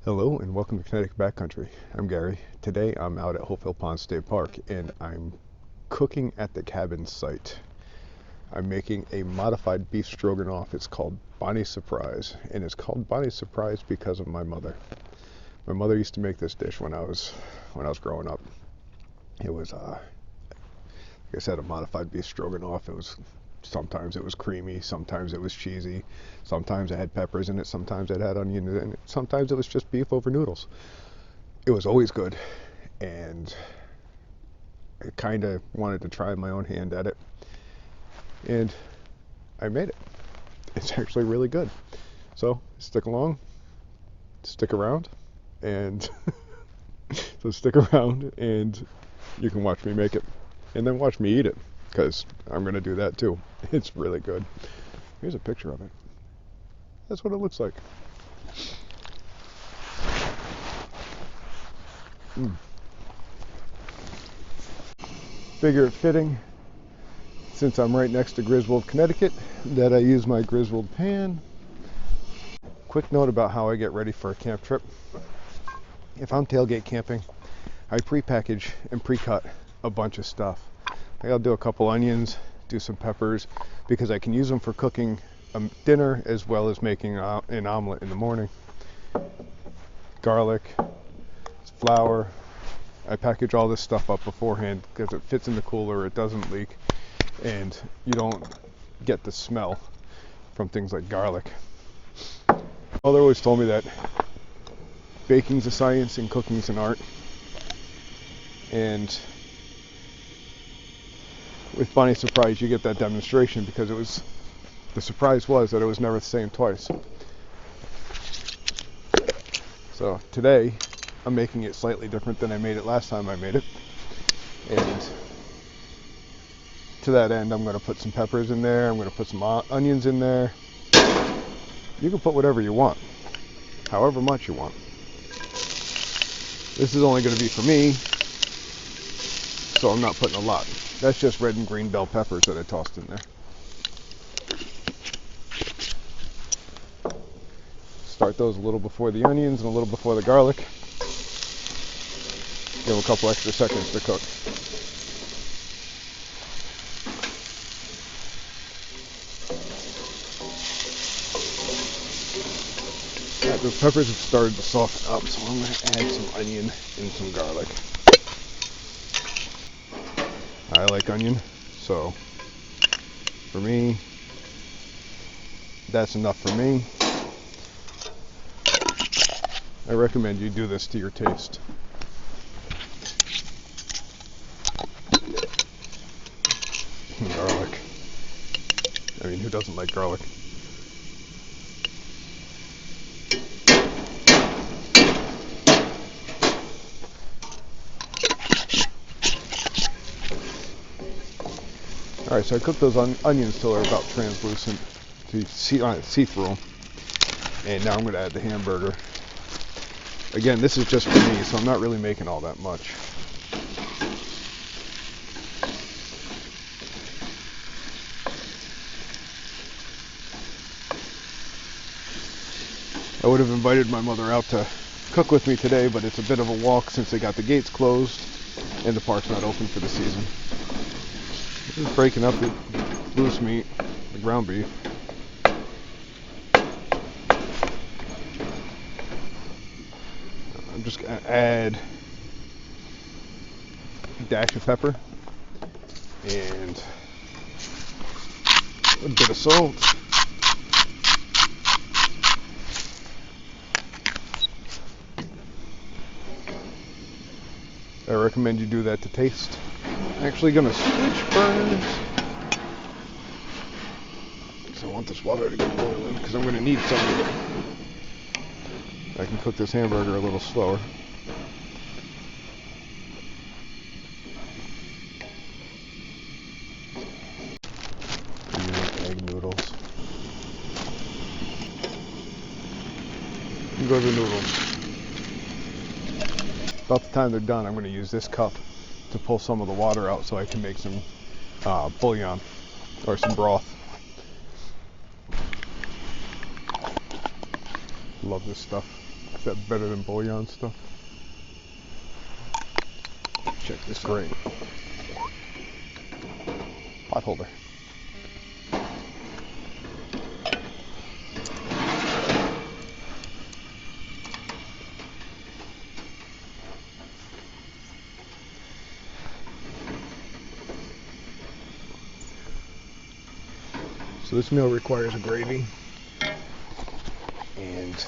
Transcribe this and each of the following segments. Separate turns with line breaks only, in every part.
Hello and welcome to Connecticut Backcountry. I'm Gary. Today I'm out at Hopeville Pond State Park and I'm cooking at the cabin site. I'm making a modified beef stroganoff. It's called Bonnie's Surprise, and it's called Bonnie's Surprise because of my mother. My mother used to make this dish when I was growing up. It was like I said, a modified beef stroganoff. Sometimes it was creamy, sometimes it was cheesy, sometimes it had peppers in it, sometimes it had onion in it, sometimes it was just beef over noodles. It was always good, and I kind of wanted to try my own hand at it, and I made it. It's actually really good. So stick around, and stick around, and you can watch me make it, and then watch me eat it, because I'm going to do that too. It's really good. Here's a picture of it. That's what it looks like. Figure it fitting, since I'm right next to Griswold, Connecticut, that I use my Griswold pan. Quick note about how I get ready for a camp trip. If I'm tailgate camping, I pre-package and pre-cut a bunch of stuff. I'll do a couple onions, do some peppers, because I can use them for cooking dinner as well as making an omelet in the morning. Garlic, flour. I package all this stuff up beforehand because it fits in the cooler, it doesn't leak, and you don't get the smell from things like garlic. Mother always told me that baking's a science and cooking's an art, and with Bonnie's Surprise you get that demonstration, because the surprise was that it was never the same twice. So today I'm making it slightly different than I made it last time I made it, and to that end I'm going to put some peppers in there, I'm going to put some onions in there. You can put whatever you want, however much you want. This is only going to be for me, so I'm not putting a lot. That's just red and green bell peppers that I tossed in there. Start those a little before the onions and a little before the garlic. Give them a couple extra seconds to cook. Alright, those peppers have started to soften up, so I'm going to add some onion and some garlic. I like onion, so for me, that's enough for me. I recommend you do this to your taste. Garlic. I mean, who doesn't like garlic? Alright, so I cooked those onions till they're about translucent, so you see through them. And now I'm going to add the hamburger. Again, this is just for me, so I'm not really making all that much. I would have invited my mother out to cook with me today, but it's a bit of a walk since they got the gates closed and the park's not open for the season. Just breaking up the loose meat, the ground beef. I'm just going to add a dash of pepper and a bit of salt. I recommend you do that to taste. I'm actually going to switch burners, so I want this water to get boiling because I'm going to need some of it. I can cook this hamburger a little slower. Egg noodles. And go to the noodles. About the time they're done, I'm going to use this cup to pull some of the water out so I can make some bullion or some broth. Love this stuff. Is that better than bullion stuff? Check this out. Great. Pot holder. So this meal requires a gravy, and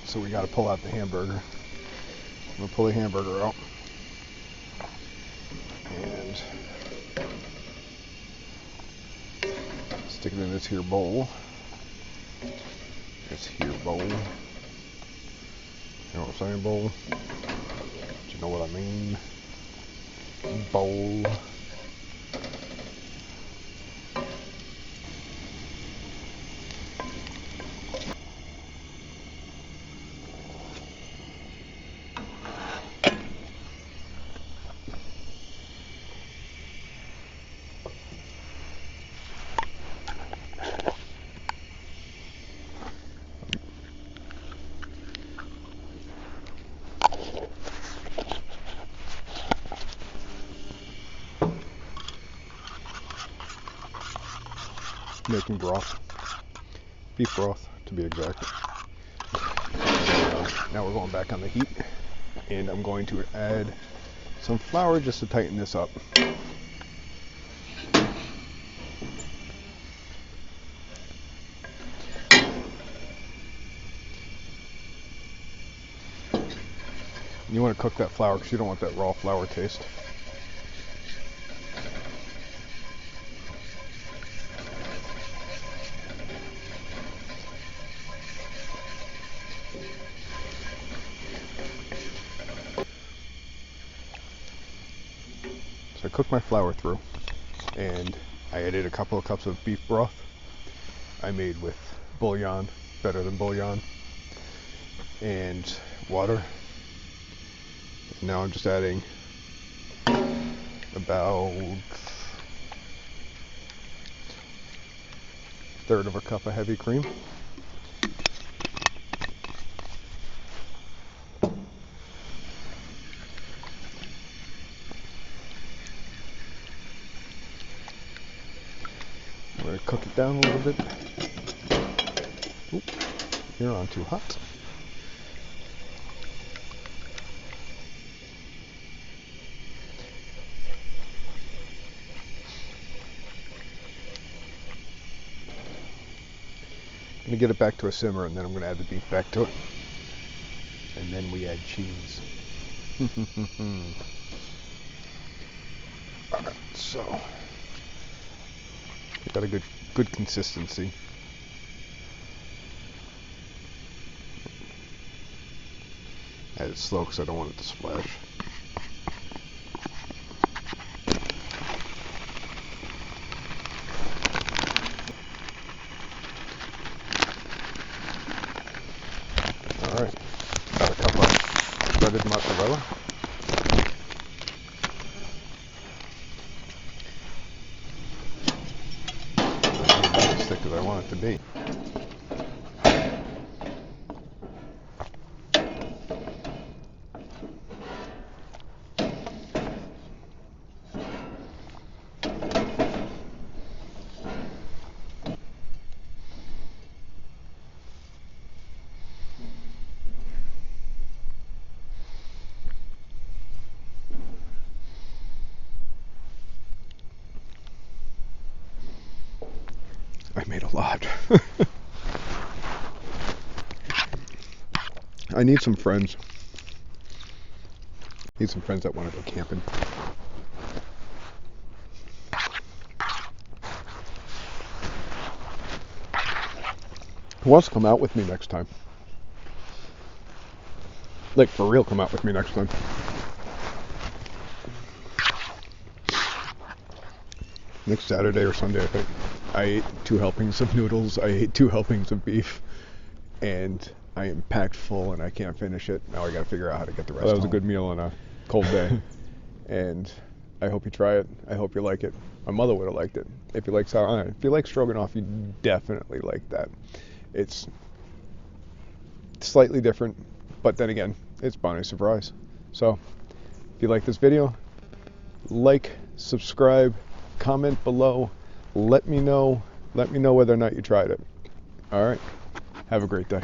so we got to pull out the hamburger. I'm gonna pull the hamburger out, and stick it in this here bowl. This here bowl. You know what I'm saying, bowl? Do you know what I mean? Bowl. Making broth, beef broth to be exact. Now we're going back on the heat, and I'm going to add some flour just to tighten this up. You want to cook that flour because you don't want that raw flour taste. So I cooked my flour through, and I added a couple of cups of beef broth I made with bullion, better than bullion, and water. And now I'm just adding about a third of a cup of heavy cream. I'm going to cook it down a little bit. Oop, you're on too hot. I'm going to get it back to a simmer, and then I'm going to add the beef back to it. And then we add cheese. Alright, so got a good consistency. Add it slow because I don't want it to splash. Alright, got a cup of shredded mozzarella. Not as thick as I want it to be. I made a lot. I need some friends. Need some friends that want to go camping. Who wants to come out with me next time? Like, for real, come out with me next time. Next Saturday or Sunday, I think. I ate 2 helpings of noodles, I ate 2 helpings of beef, and I am packed full and I can't finish it. Now I gotta figure out how to get the rest. Well, that was a good meal on a cold day. And I hope you try it. I hope you like it. My mother would have liked it. If you like stroganoff, you definitely like that. It's slightly different, but then again, it's Bonnie's surprise. So if you like this video, like, subscribe, comment below, let me know whether or not you tried it. All right, have a great day.